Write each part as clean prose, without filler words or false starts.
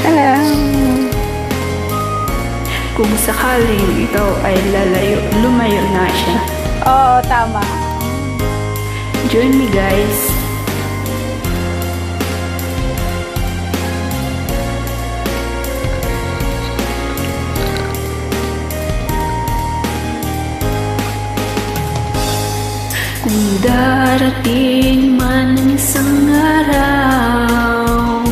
Hello. Kung sakaling ikaw ay lumayo na siya. Oo, tama. Join me, guys. Kung darating man ang isang araw,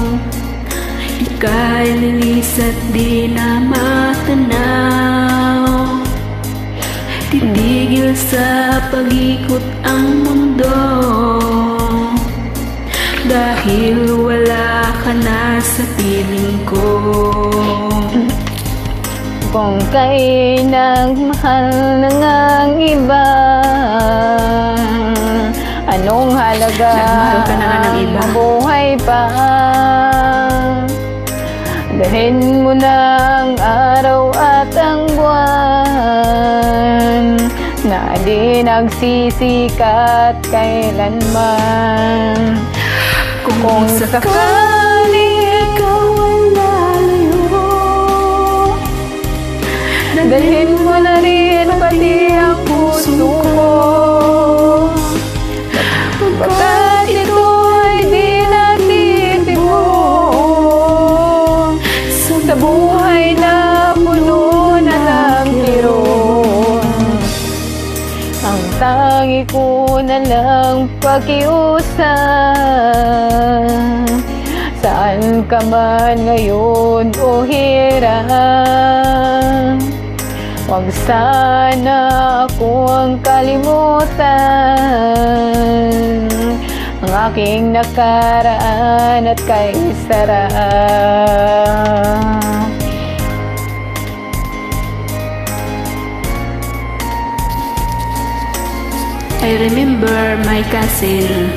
ika'y lilis at di na matanaw. Titigil sa pag-ikot ang mundo, dahil wala ka na sa piling ko. Kung kay nagmahal na ngang iba, anong halaga Nagmahal ka na nga ng iba. ang buhay pa? Dalhin mo na ang araw at ang buwan na di nagsisikat kailanman. Kung sakaling ikaw ay lalayo, dalhin mo na rin pati ang puso ko. Pagkat ito ay di natitibok sa buhay na puno na ng kirot. Ang tangi ko na lang pakiusap, saan ka man ngayon o hirap, huwag sana ako ang kalimutan, ang aking nakaraan at kay sarap. I remember my cousin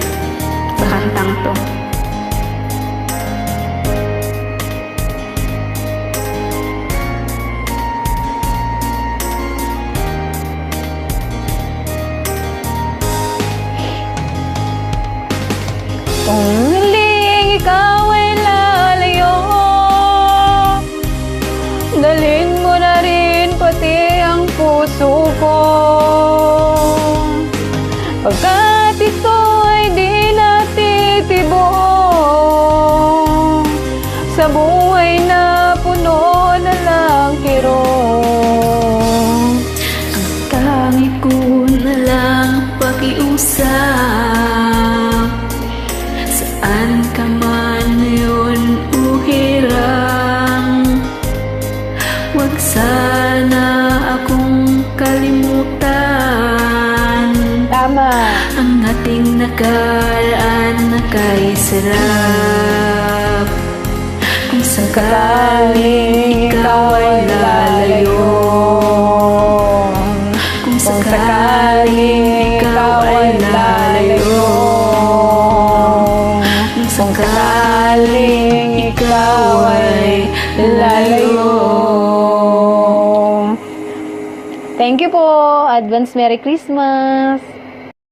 sa kantang to. Kung muling ikaw ay lalayo, dalhin mo na rin pati ang puso ko. Pagkat ito ay di natitibok sa buhay na puno na lang kirot. Ang tangi ko na lang pakiusap, saan ka man ngayon o hirang, huwag sana akong kalimutan ang ating nakaraan na kay sarap. Kung sakaling ikaw ay lalayo, kung sakaling ikaw ay lalayo, kung sakaling ikaw ay lalayo. Thank you po. Advance Merry Christmas.